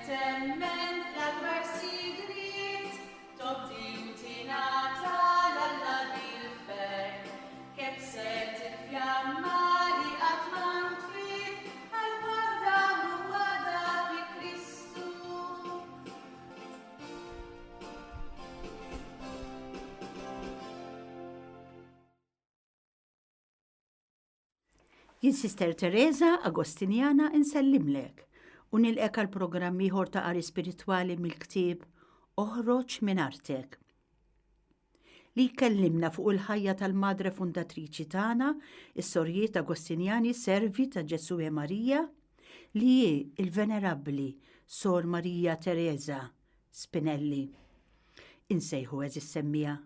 temmen fl-akbar sigrit, tobti u tingħata l-Alla bil-fer, kebset il-fjamma li qatt ma ntfiet, għal-wada u wada fi Kristu. Jien Sister Teresa Agostinjana insellimlek u nilqek għal programm ieħor ta' qari spiritwali mill-ktieb Oħroġ minn artek li jkellimna fuq il-ħajja tal-Madre Fundatriċi tagħna, is-Sorjiet Agostinjani Servi ta' Ġesu e Marija, li hi il-Venerabbli Sor Marija Teresa Spinelli. Insejħu eżis semmija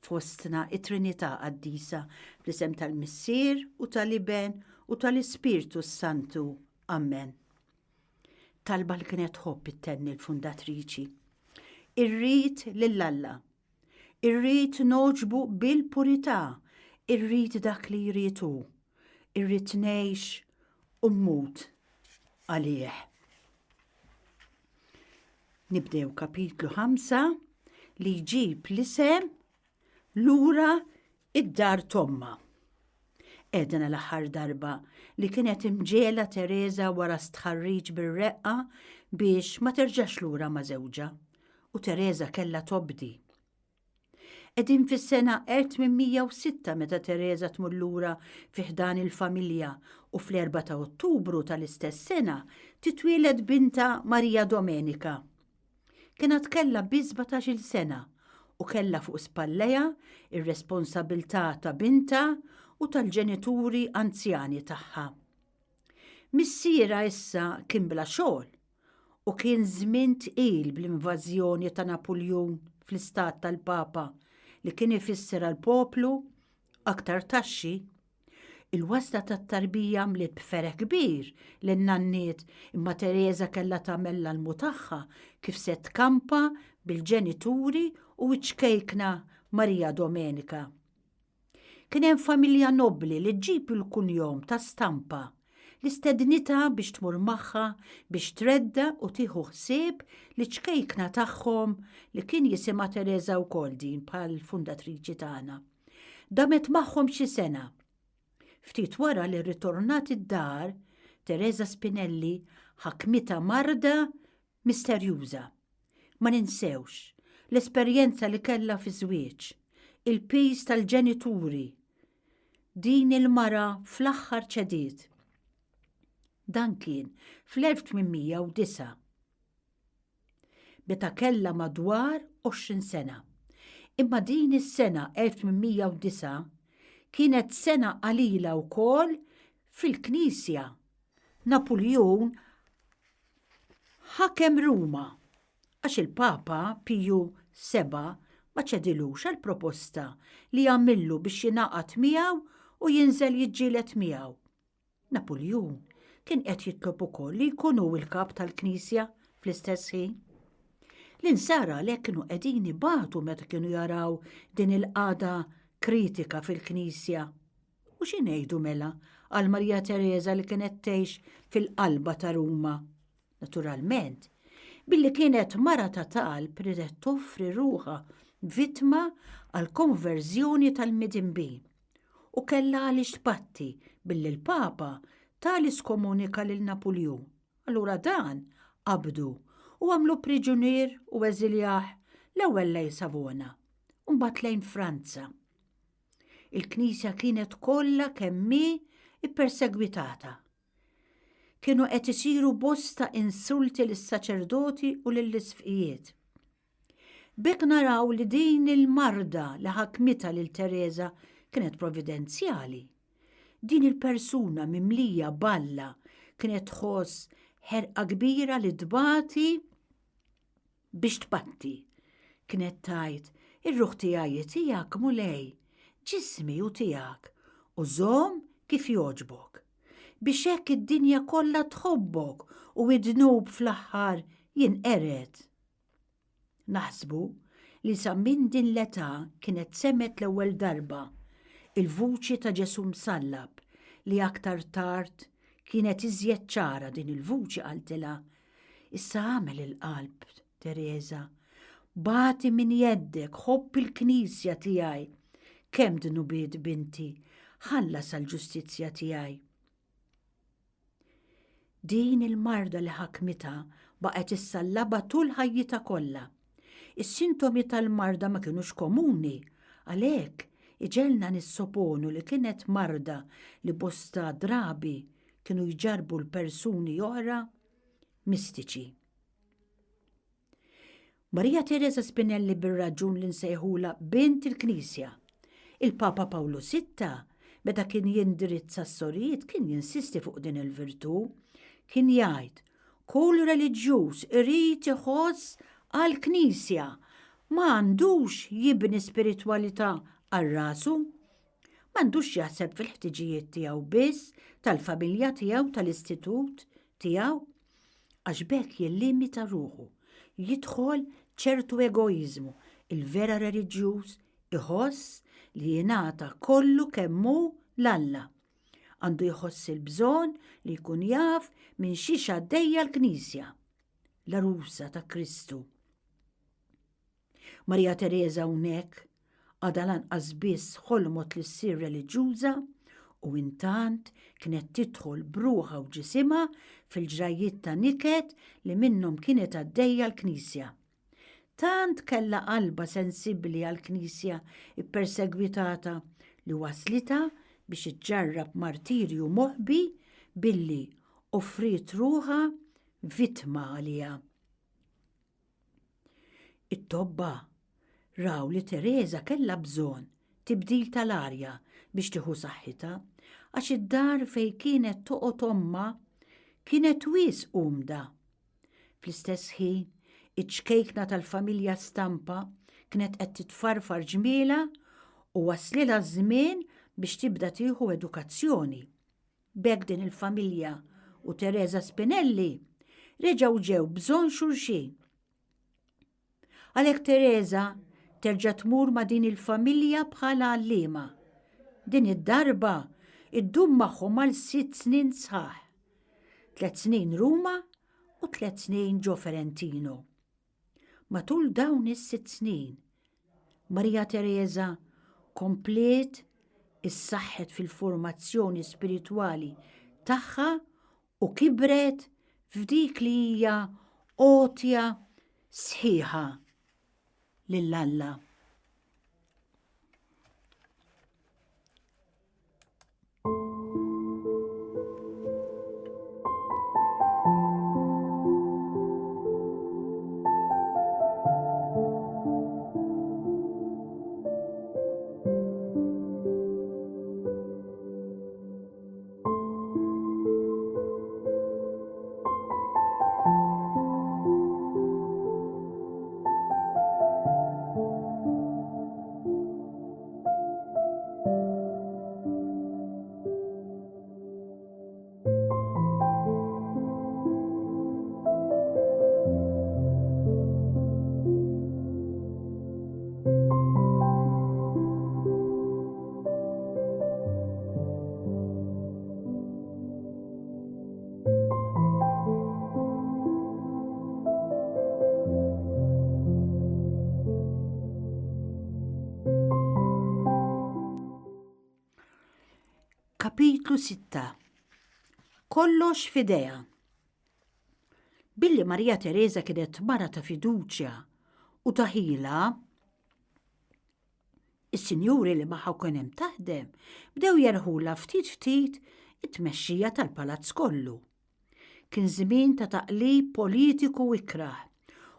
fostna it-Trinità Qaddisa bl-isem tal-Missier u tal-Iben u tal-Ispirtu Santu. Amen. Talba li kienet ħobb it-tenni l-Fundatriċi. Irrid lill-Alla. Irrid noġbu bil-purità. Irrid dak li jritu. Irrid ngħix u mmut għalih. Nibdew kapitlu 5 li jġib l-isem Lura id-dar Tomma. Edna l-aħħar darba li kienet imġela Teresa wara stħarriġ bir-reqqa biex ma terġax lura ma' żewġa u Teresa kellha tobdi. Edin fis-sena 1806 meta Teresa tmur lura fi ħdan il-familja u fl-4 ta' Ottubru tal-istess sena titwieled binta Marija Domenika. Kienet kellha bi 17-il sena u kellha fuq spalleja ir-responsabilità ta' binta u tal-ġenituri anzjani tagħha. Missiera issa kien bla xogħol u kien żmien tqil bl-invażjoni ta' Napoleon fl-istat tal-Papa li kien ifisser għall-poplu aktar taxxi. Il-wasla tat-tarbija mliet b'fereħ kbir lin-nanniet imma Teresa kellha tagħmel l-almu tagħha kif se tkampa bil-ġenituri u ċkejkna Marija Domenika. Kien hemm familja nobbli li ġġib il-kunjom ta' stampa li stednita biex tmur magħha biex tredda u tieħu ħsieb li ċkejkna tagħhom li kien jisimha Teresa wkoll din bħall-fundatriċi tagħna. Damet magħhom xi sena. Ftit wara li rritornat id-dar, Teresa Spinelli ħakmita marda misterjuża. Ma ninsewx l-esperjenza li kellha fi żwieġ, il-pis tal-ġenituri. Din il-mara fl-aħħar ċediet. Dan kien fl-1809. Meta kellha madwar 20 sena. Imma din is-sena 1809 kienet sena qalila wkoll fil-Knisja. Napoleon ħakem Ruma għax il-Papa Piju VII ma ċedilux għall-proposta li jagħmillu biex jingħaqad miegħu u jinżel jiġġieled miegħu. Napoleon kien qed jitlob ukoll li jkunu l-kap tal-Knisja fl-istess ħin. L-insara għalhekk kienu qegħdin ibatu meta kienu jaraw din il-qagħda kritika fil-Knisja. U xi ngħidu mela għal Marija Teresa li kienet tgħix fil-qalba ta' Ruma. Naturalment, billi kienet mara ta' talb ridet toffri ruħha vittma għal konverżjoni tal-midinbi u kellha għaliex tbatti billi l-Papa tali skomunika lil Napoleon. Allura dan qabdu u għamlu priġunier u eżiljaħ l-ewwel lejn Savona u mbagħad lejn Franza. Il-Knisja kienet kollha kemm hi ippersegwitata. Kienu qed isiru bosta insulti lis-saċerdoti u lill-isfiqijiet. B'hekk naraw li din il-marda li ħakmita lil Teresa kienet providenzjali. Din il-persuna mimlija balla kienet tħoss ħerqa kbira li tbati biex tbatti. Kienet tajt, ir-ruħ tiegħi tiegħek mulej, ġismi u tiegħek u żomm kif jogħġbok. Biex hekk id-dinja kollha tħobbok u id-dnub fl-aħħar jinqered. Naħsbu li sa minn din l-età kienet semet l-ewwel darba il-vuċi ta' Ġesu msallab li aktar tard kienet iżjed ċara din il-vuċi qaltilha. Issa għamel il-qalb, Teresa. Bati minn jeddek, ħobb il-Knisja tiegħi. Kemm dinu bid binti, ħallas għall-ġustizzja tiegħi. Din il-marda li ħakmita baqgħet issallaba tul ħajjita kollha. Is-sintomi tal-marda ma kinux komuni, għalhekk iġelna nissoponu li kienet marda li bosta drabi kienu jġarbu l-persuni oħra mistiċi. Maria Teresa Spinelli bir-raġun li nsejħula bint il-Knisja. Il-Papa Pawlu VI, meta kien jindirizza s-sorijiet, kien jinsisti fuq din il-virtu, kien jgħid, kull reliġjuż irid iħoss għall-Knisja, ma għandux jibni spiritwalità għal-rasu, ma għandux jaħseb fil-ħtiġijiet tiegħu biss, tal-familja tiegħu, tal-istitut tiegħu, għax bekk jillimita ruħu, jidħol ċertu egoizmu. Il-vera reliġjuż iħoss li jingħata kollu kemmu l-Alla. Għandu jħoss il-bżonn li jkun jaf minn xi għaddejja l-Knisja, l-arusa ta' Kristu. Maria Teresa hawnhekk għadha lanqas biss ħolmot li ssir reliġjuża u intant kienet tidħol bruħa u ġisimha fil-ġrajiet ta' niket li minnhom kienet għaddejja l-Knisja. Tant kella qalba sensibbli għall-Knisja ippersegwitata li waslita biex iġġarrab martirju moħbi billi offrit ruħa vittma għalija. It-tobba raw li Teresa kella bżonn tibdil tal-arja biex tieħu saħħitha għax id-dar fejn kienet toqgħod omma kienet wisq umda. Fl-istess ħin iċ-ċkejkna tal-familja Stampa kienet qed titfarfar ġmiela u waslilha żmien biex tibda tieħu edukazzjoni. B'hekk din il-familja u Teresa Spinelli reġgħu ġew bżonn xulxin. Għalhekk Teresa terġa' tmur ma' din il-familja bħala għalliema. Din id-darba iddum magħhom għal 6 snin sħaħ. 3 snin Ruma u 3 snin ġo Ferentino. Matul dawn is-6 snin, Maria Teresa komplet issaħħet fil-formazzjoni spiritwali tagħha u kibret f'dik li hija għotja sħiħa lill-Alla. Kapitlu 6. Kollox f'idejha. Billi Maria Teresa kienet mara ta' fiduċja u ta' ħila, is-sinjuri li magħha kien hemm taħdem bdew jerħula ftit ftit it-tmexxija tal-palazz kollu. Kien żmien ta' taqlib politiku ikraħ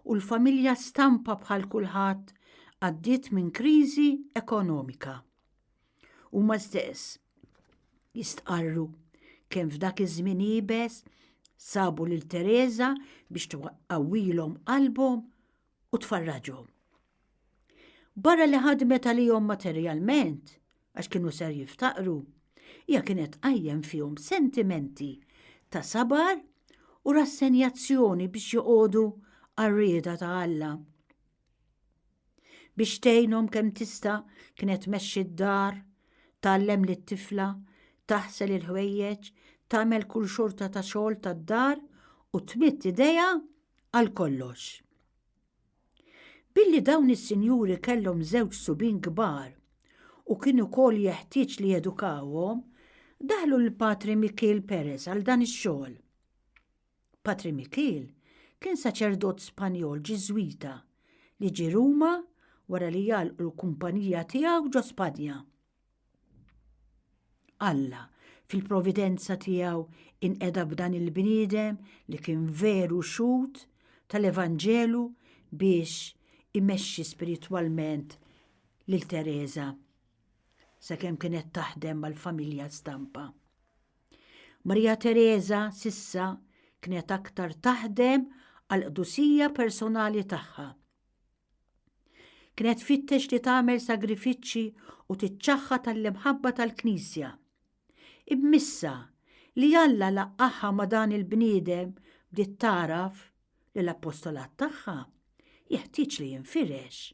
u l-familja Stampa bħal kulħadd għaddiet minn kriżi ekonomika. Huma stess jistqarru kemm f'dak iż-żmien ibes sabu lil Teresa biex tqawwilhom qalbhom u tfarraġhom. Barra li ħadmet għalihom materjalment għax kienu ser jiftaqru, hija kienet qajjem fihom sentimenti ta' sabar u rassenjazzjoni biex joqogħdu għar-rieda ta' Alla. Biex tgħinhom kemm tista' kienet tmexxi d-dar, tgħallem lit-tifla, taħsel il-ħwejjeġ, tagħmel kull xorta ta' xogħol tad-dar u tmitt idejha għal kollox. Billi dawn is-sinjuri kellhom żewġ subin kbar u kienu kol jeħtieġ li jedukawhom, daħlu l-Patri Michel Perez għal dan ix-xogħol. Patri Michel kien saċerdot Spanjol Ġiżwita li ġie Ruma wara li jalqu l-kumpanija tiegħu ġo Spanja. Alla fil-providenza tiegħu inqeda b'dan il-bniedem li kien veru xut tal-Evanġelu biex imexxi spiritwalment lil Teresa sakemm kienet taħdem mal-familja Stampa. Marija Teresa sissa kienet aktar taħdem għal qdusija personali tagħha. Kienet fittex li tagħmel sagrifiċċji u tiċċaħħa tal-imħabba tal-Knisja. Immissa li Alla laqqaħħa ma' dan il-bniedem bdiet taraf li l-appostolat tagħha jeħtieġ li jinfirex.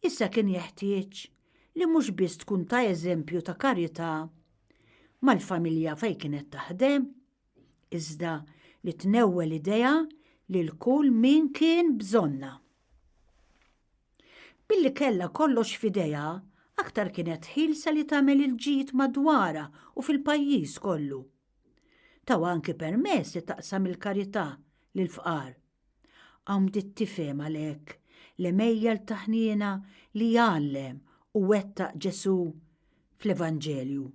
Issa kien jeħtieġ li mhux biss tkun ta' eżempju ta' karità mal-familja fejn kienet taħdem, iżda li tnewwel idea li l-kull min kien bżonna. Billi kellha kollox f'idejha, aktar kienet ħilsa li tagħmel il-ġid madwarha u fil-pajjiż kollu. Taw anki permess li taqsam il-karità lil-fqar. Bdiet tifhem għalhekk l-emejja l-taħnina li jgħallem u wettaq Ġesu fl-Evanġelju.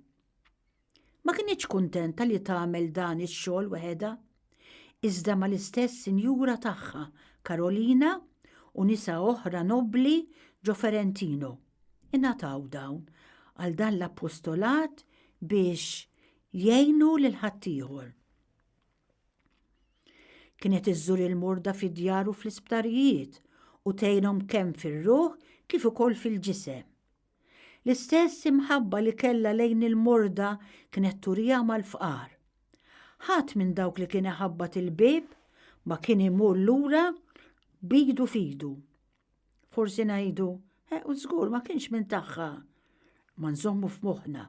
Ma kienx kuntenta li tagħmel dan ix-xogħol waħedha, iżda mal-istess sinjura tagħha Karolina u nisa oħra nobbli ġo Ferentino ingħataw dawn għal dan l-appostolat biex jgħinu lil ħaddieħor. Kienet iżżur il-morda fid-djar u fl-isptarijiet u tgħinhom kemm fir-ruħ kif ukoll fil-ġisem. L-istess imħabba li kellha lejn il-morda kienet turija mal-fqar. Ħadd minn dawk li kien iħabbat il-bib ma kien imur lura bidu fidu. Forsi ngħidu, u żgur ma kienx minn tagħha. Ma nżommu f'moħħna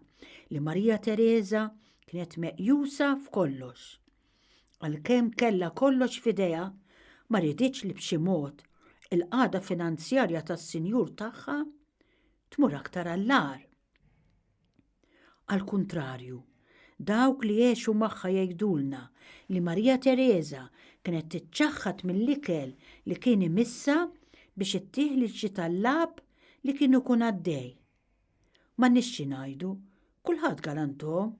li Marija Teresa kienet meqjusa f'kollox. Għalkemm kellha kollox f'idejha, ma rriditx li b'xi mod il-qagħda finanzjarja tas-sinjur tagħha tmur aktar għall-għar. Għall-kuntrarju, dawk li jgħixu magħha jgħidulna li Marija Teresa kienet tiċċaħħad mill-ikel li kien imissa biex ittieħli xi tallab li kienu kun għaddej. Ma nixxi ngħidu, kulħadd galantom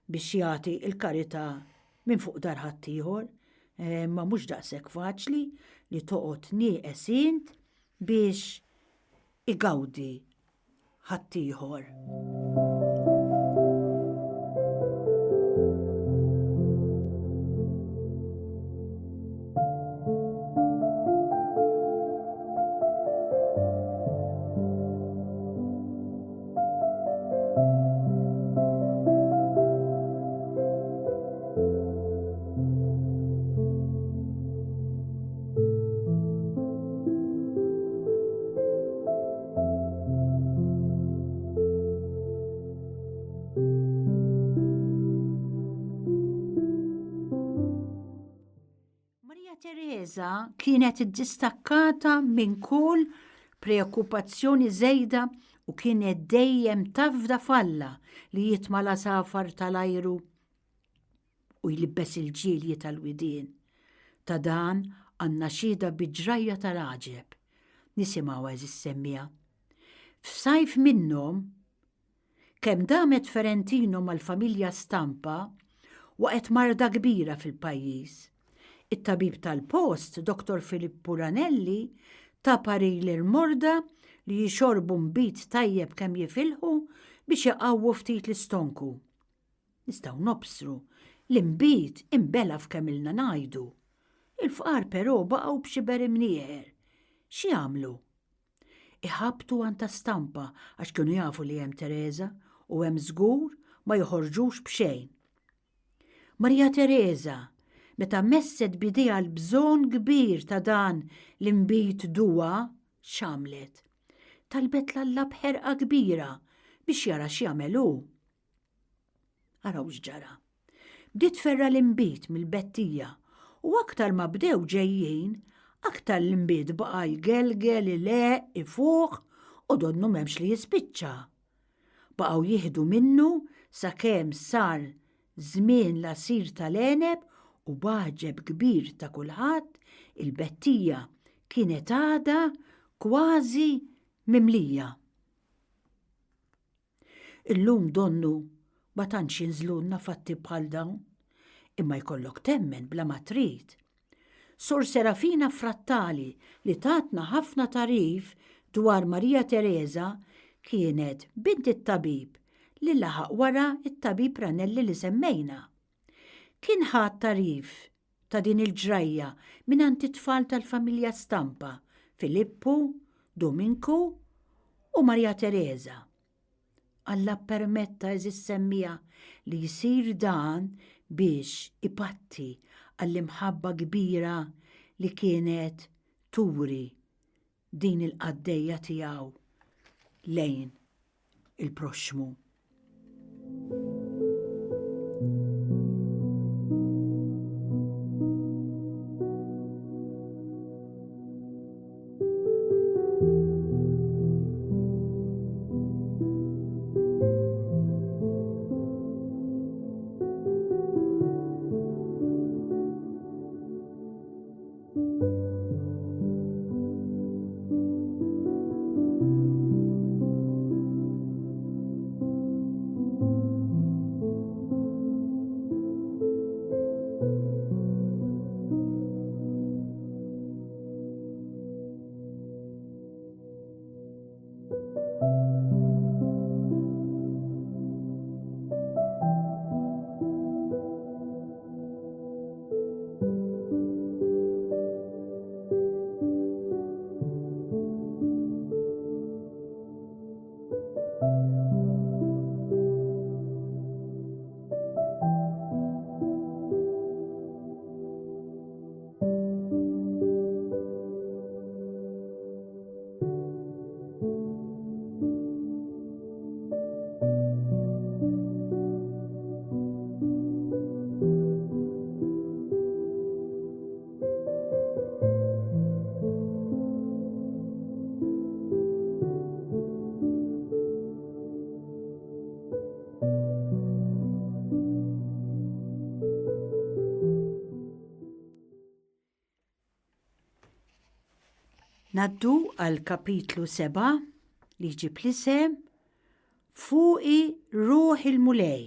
biex jagħti l-karità minn fuq dar ħaddieħor, ma mhux daqshekk faċli li toqgħod nieqes int biex igawdi ħaddieħor. Teresa kienet iddistakkata minn kull preokkupazzjoni żejda u kienet dejjem tafda falla li jitmala safar tal-ajru u jlibbes il-ġilji tal-widien. Ta' dan għandna xhieda biġrajja tal-għaġeb. Nisimgħu eżis semmija. F'sajf minnhom kemm damet Ferentino mal-familja Stampa waqgħet marda kbira fil-pajjiż. It-tabib tal-post, Dr. Filippo Ranelli, ta' paril l-morda li jixorbu mbit tajjeb kemm jifilħu biex jaqawwu ftit l-istonku. Nistgħu nobsru l-imbit imbela f'kemm ilna ngħidu. Il-fqar però baqgħu b'xi berim nieħer. X'i għamlu? Iħabtu għanta Stampa għax kienu jafu li hemm Teresa u hemm żgur ma joħorġux b'xejn. Marija Teresa meta messet bidejha l-bżonn kbir ta' dan l-imbit duwa x'għamlet. Talbet l-Alla bħerqa kbira biex jara x'jagħmel hu. Araw x'ġara. Bdiet ferra l-imbit mill-bettija U aktar ma bdew ġejjin, aktar l-imbid baqa jgelgel, ileq, ifuq u donnu memx li jispiċċa. Baqgħu jieħdu minnu sakemm sar żmien l-asir tal-eneb u baġeb kbir ta' kulħadd il-bettija kienet għada kważi mimlija. Illum donnu ma tantx jinżlulna fatti bħal dawn, imma jkollok temmen bla ma trid. Sur Serafina Frattali li tatna ħafna tarif dwar Marija Teresa kienet bint it-tabib li laħaq wara it-tabib Ranelli li semmejna. Kien ħadd tarif ta' din il-ġrajja mingħand it-tfal tal-familja Stampa, Filippu, Dominku u Marija Teresa. Alla permetta eżis semmija li jsir dan biex ipatti għall-imħabba kbira li kienet turi din il-qaddejja tiegħu lejn il-proxmu. Naddu għal kapitlu 7 li ġib l-isem Fuqi Ruħ il-Mulej.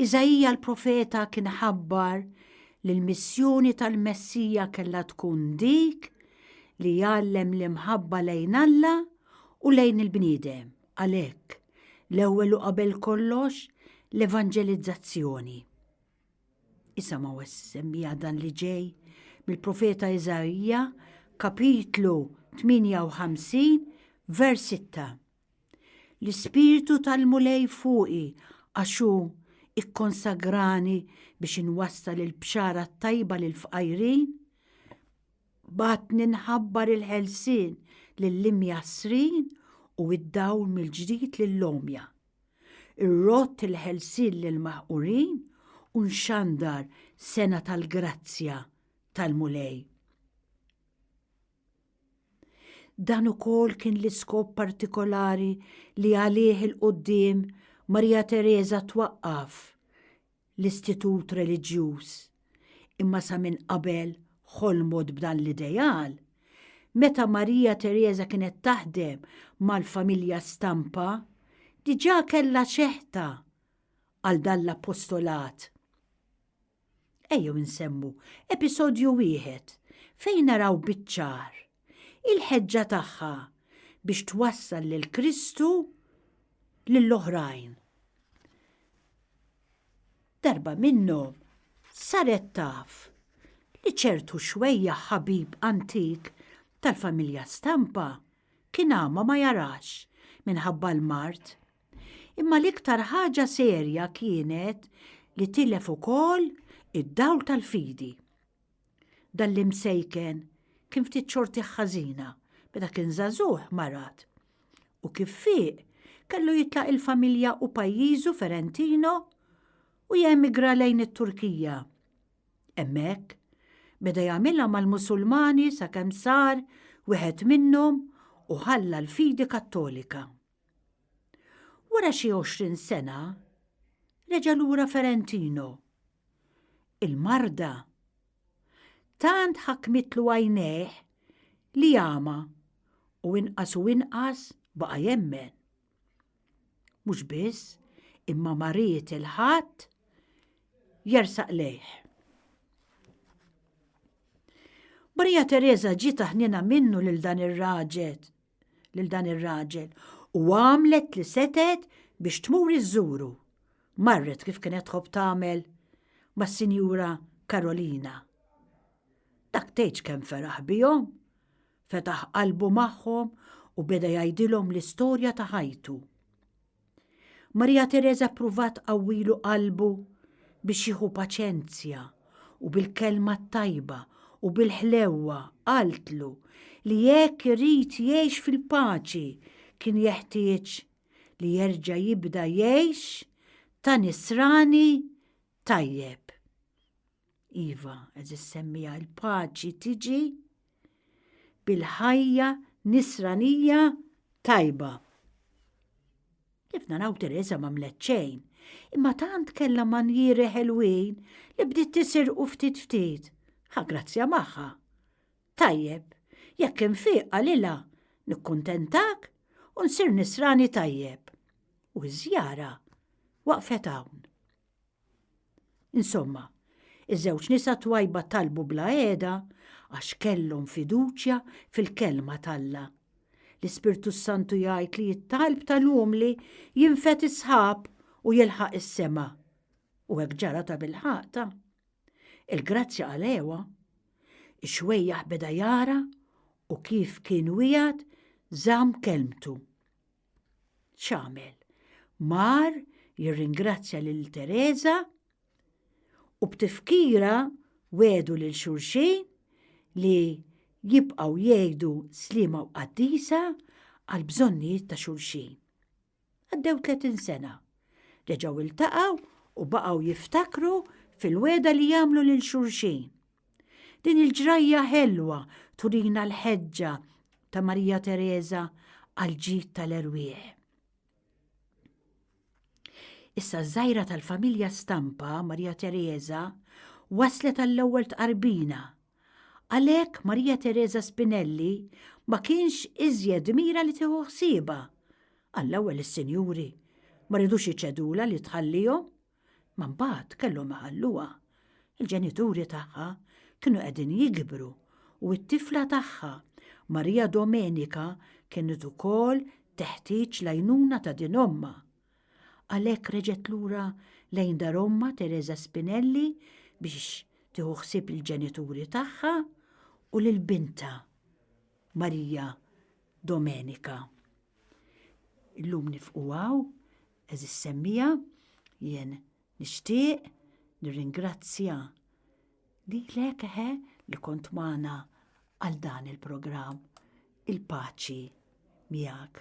Iżajja l-profeta kien ħabbar li l-missjoni tal-Messija kellha tkun dik li jgħallem l-imħabba lejn Alla u lejn il-bniedem. Għalhekk l-ewwel u qabel kollox l-evanġelizzazzjoni. Issa ma wessemmija dan li ġej mill-profeta Iżajja, kapitlu 58, vers 6. L-Ispiritu tal-Mulej fuqi għaxu ikkonsagrani biex inwassal il-bxara tajba lil-fqajrin, bat ninħabbar il-ħelsien lill-imjasrin u id-dawl mill-ġdid lill-lomja. Irrott il-ħelsien lill-maħqurin u nxandar sena tal-grazzja tal-Mulej. Dan ukoll kien l-iskop partikolari li għalih il-qoddim Marija Teresa twaqqaf l-istitut reliġjuż, imma sa minn qabel ħolmod b'dan l-idejal. Meta Marija Teresa kienet taħdem mal-familja Stampa, diġà kellha ċeħta għal dan l-apostolat. Ejjew insemmu episodju wieħed fejn naraw biċ-ċar il-ħeġġa tagħha biex twassal lil Kristu lill-oħrajn. Darba minnhom saret taf li ċertu xwejja ħabib antik tal-familja Stampa kien ama ma jarax minħabba l-mart. Imma l-iktar ħaġa serja kienet li tilef ukoll id-dawl tal-fidi. Dan l-imsejken kien ftit xorti ħażina meta kien żagħżugħ marat. U kif fiq kellu jitlaq il-familja u pajjiżu Ferentino u jemigra lejn it-Turkija. Hemmhekk beda jagħmilha mal-Musulmani sakemm sar wieħed minnhom u ħalla l-fidi Kattolika. Wara xi 20 sena reġa' lura Ferentino. Il-marda tant ħakmitlu għajnejh li jama u inqas baqa' jemmen. Mhux biss, imma mariet il-ħadd jersaq lejh. Marija Teresa ġiet taħnina minnu lil dan ir-raġel u għamlet li setet biex tmur iżżuru. Marret kif kienet tħobb tagħmel mas-Sinjura Karolina. Dak tgħidx kemm feraħ bihom, fetaħ qalbu magħhom u beda jgħidilhom l-istorja ta' ħajtu. Marija Teresa pruvat qawwilu qalbu biex jieħu paċenzja u bil-kelma tajba u bil-ħlewwa qaltlu li jekk irid jgħix fil-paċi kien jeħtieġ li jerġa' jibda jgħix ta' nisrani tajjeb. Iva, eżis semmija l-paċi tiġi bil-ħajja nisranija tajba. Kif naraw Teresa m'għamlet xejn, imma tant kellha manjieri ħelwin li bdiet tisirqu ftit. Grazzja magħha. Tajjeb, jekk infieqa lilha nikkuntentak u nsir nisrani tajjeb. U ż-żjara waqfet hawn. Insomma, iż-żewġ nisa twajba talbu bla qiegħda għax kellhom fiduċja fil-kelma talla. L-Ispirtu Santu jgħid li t-talb tal-umli jinfet is-sħab u jilħaq is-sema. U hekk ġara ta' bil-ħaqta. Il-grazzja għal-ewa, ix-xwejjaħ beda jara u kif kien wieħed żamm kelmtu. X'għamel? Mar jirringrazzja lil Teresa u b'tifkira wedu lil xulxin li jibqgħu jgħidu sliema u qaddisa għal bżonnijiet ta' xulxin. Għaddew 30 sena. Reġgħu iltaqgħu u baqgħu jiftakru fil-weda li jagħmlu lil xulxin. Din il-ġrajja ħelwa turina l-ħeġġa ta' Marija Teresa għal ġid tal-erwieħ. Issa żgħira tal-familja Stampa, Marija Teresa, waslet għall-ewwel tqarbina. Għalhekk Marija Teresa Spinelli ma kienx iżjed mira li tieħu ħsiebha. Għall-ewwel is-sinjuri ma ridux iċedula li tħallihom, ma mbagħad kellhom iħalluha. Il-ġenituri tagħha kienu qegħdin jikbru u t-tifla tagħha, Marija Domenika, kienet ukoll teħtieġ l-għajnuna ta' din omma. Għalhekk reġgħet lura lejn dar omma Teresa Spinelli biex tieħu ħsieb il-ġenituri tagħha u lil binta Marija Domenika. Illum nifqu hawn, eżis semmija, jien nixtieq nirringrazzja lilek li kont magħna għal dan il-programm. Il-paċi miegħek.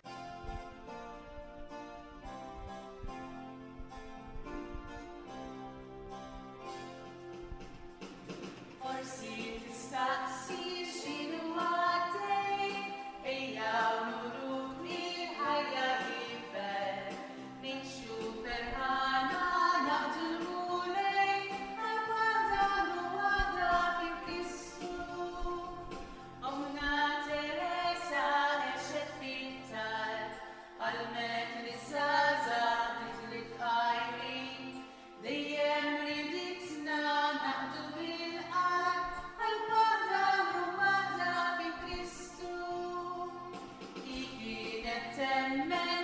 Forsi tistaqsi x'inhu għaddej, ejja nuruk mill-ħajja jifel, nimxu ferħana naqdu l-mulej, għal-għada l-għada fi Kristu. Omna Teresa eċet fil-tal, għal-met li zaza titlit għajrin, dejjem riditna naqdu bil-qalb, għal-għada l-għada fi Kristu. Hi kienet temmen